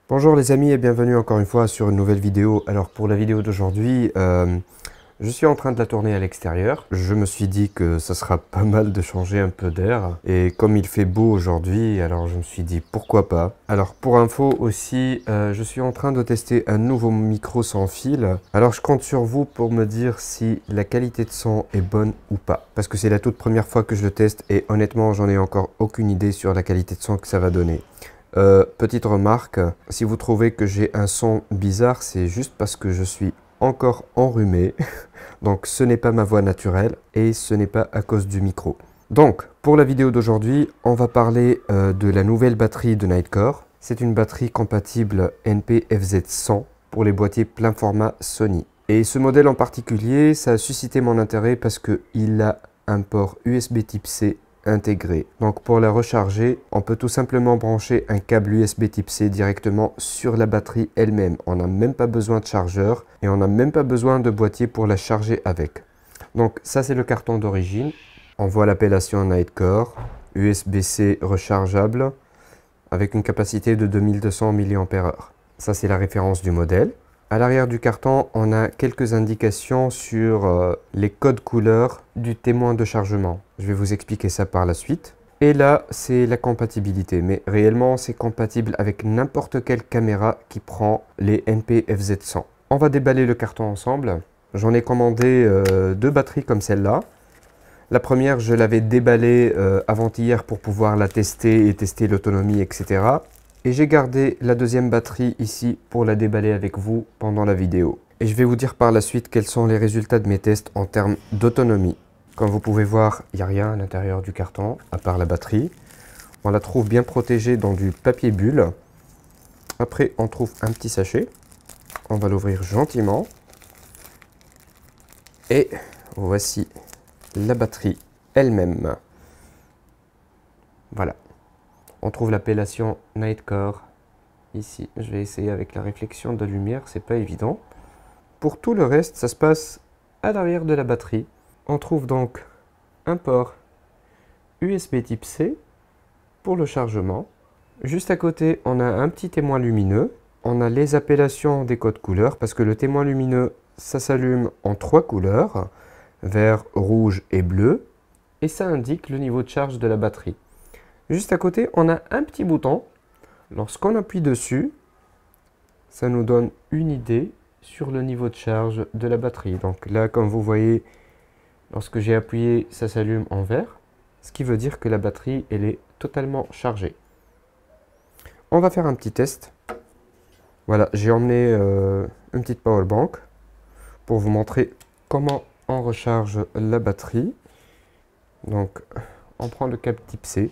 Bonjour les amis et bienvenue encore une fois sur une nouvelle vidéo. Alors pour la vidéo d'aujourd'hui, je suis en train de la tourner à l'extérieur. Je me suis dit que ça sera pas mal de changer un peu d'air. Et comme il fait beau aujourd'hui, alors je me suis dit pourquoi pas. Alors pour info aussi, je suis en train de tester un nouveau micro sans fil. Alors je compte sur vous pour me dire si la qualité de son est bonne ou pas. Parce que c'est la toute première fois que je le teste et honnêtement j'en ai encore aucune idée sur la qualité de son que ça va donner. Petite remarque, si vous trouvez que j'ai un son bizarre, c'est juste parce que je suis encore enrhumé. Donc ce n'est pas ma voix naturelle et ce n'est pas à cause du micro. Donc pour la vidéo d'aujourd'hui, on va parler de la nouvelle batterie de Nitecore. C'est une batterie compatible NP-FZ100 pour les boîtiers plein format Sony. Et ce modèle en particulier, ça a suscité mon intérêt parce qu'il a un port USB Type C intégré. Donc pour la recharger, on peut tout simplement brancher un câble USB Type C directement sur la batterie elle-même. On n'a même pas besoin de chargeur et on n'a même pas besoin de boîtier pour la charger avec. Donc ça c'est le carton d'origine. On voit l'appellation Nitecore, USB-C rechargeable avec une capacité de 2200 mAh. Ça c'est la référence du modèle. À l'arrière du carton, on a quelques indications sur les codes couleurs du témoin de chargement. Je vais vous expliquer ça par la suite. Et là, c'est la compatibilité. Mais réellement, c'est compatible avec n'importe quelle caméra qui prend les NP-FZ100. On va déballer le carton ensemble. J'en ai commandé deux batteries comme celle-là. La première, je l'avais déballée avant-hier pour pouvoir la tester et tester l'autonomie, etc. Et j'ai gardé la deuxième batterie ici pour la déballer avec vous pendant la vidéo. Et je vais vous dire par la suite quels sont les résultats de mes tests en termes d'autonomie. Comme vous pouvez voir, il n'y a rien à l'intérieur du carton, à part la batterie. On la trouve bien protégée dans du papier bulle. Après, on trouve un petit sachet. On va l'ouvrir gentiment. Et voici la batterie elle-même. Voilà. On trouve l'appellation Nitecore ici. Je vais essayer avec la réflexion de lumière, c'est pas évident. Pour tout le reste, ça se passe à l'arrière de la batterie. On trouve donc un port USB Type C pour le chargement. Juste à côté, on a un petit témoin lumineux. On a les appellations des codes couleurs parce que le témoin lumineux, ça s'allume en 3 couleurs, vert, rouge et bleu. Et ça indique le niveau de charge de la batterie. Juste à côté, on a un petit bouton. Lorsqu'on appuie dessus, ça nous donne une idée sur le niveau de charge de la batterie. Donc là, comme vous voyez, lorsque j'ai appuyé, ça s'allume en vert, ce qui veut dire que la batterie, elle est totalement chargée. On va faire un petit test. Voilà, j'ai emmené une petite power bank pour vous montrer comment on recharge la batterie. Donc, on prend le câble type C.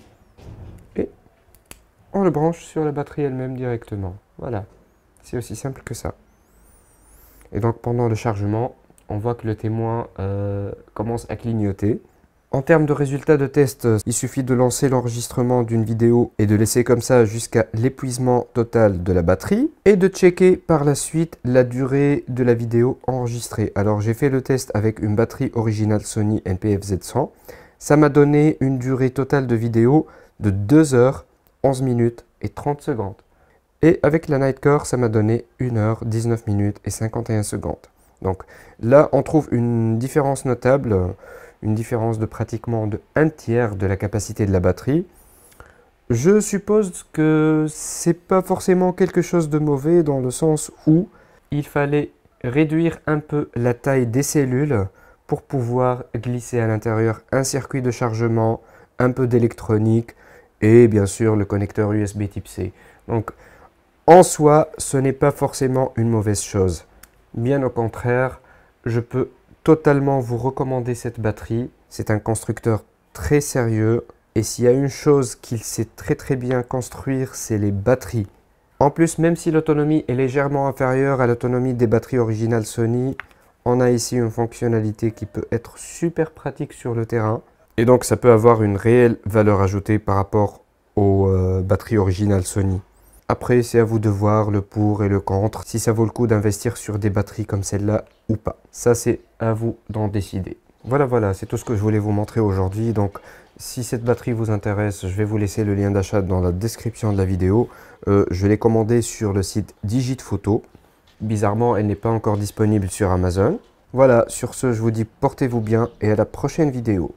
On le branche sur la batterie elle-même directement. Voilà, c'est aussi simple que ça. Et donc pendant le chargement, on voit que le témoin commence à clignoter. En termes de résultats de test, il suffit de lancer l'enregistrement d'une vidéo et de laisser comme ça jusqu'à l'épuisement total de la batterie et de checker par la suite la durée de la vidéo enregistrée. Alors j'ai fait le test avec une batterie originale Sony NP-FZ100. Ça m'a donné une durée totale de vidéo de 2 heures 11 minutes et 30 secondes. Et avec la Nitecore, ça m'a donné 1 heure, 19 minutes et 51 secondes. Donc là, on trouve une différence notable, une différence de pratiquement de 1/3 de la capacité de la batterie. Je suppose que c'est pas forcément quelque chose de mauvais dans le sens où il fallait réduire un peu la taille des cellules pour pouvoir glisser à l'intérieur un circuit de chargement, un peu d'électronique, et bien sûr le connecteur USB Type C. Donc en soi, ce n'est pas forcément une mauvaise chose. Bien au contraire, je peux totalement vous recommander cette batterie. C'est un constructeur très sérieux et s'il y a une chose qu'il sait très bien construire, c'est les batteries. En plus, même si l'autonomie est légèrement inférieure à l'autonomie des batteries originales Sony, on a ici une fonctionnalité qui peut être super pratique sur le terrain. Et donc ça peut avoir une réelle valeur ajoutée par rapport aux batteries originales Sony. Après, c'est à vous de voir le pour et le contre, si ça vaut le coup d'investir sur des batteries comme celle-là ou pas. Ça, c'est à vous d'en décider. Voilà, c'est tout ce que je voulais vous montrer aujourd'hui. Donc, Si cette batterie vous intéresse, je vais vous laisser le lien d'achat dans la description de la vidéo. Je l'ai commandée sur le site Digitphoto. Bizarrement, elle n'est pas encore disponible sur Amazon. Voilà, sur ce, je vous dis portez-vous bien et à la prochaine vidéo.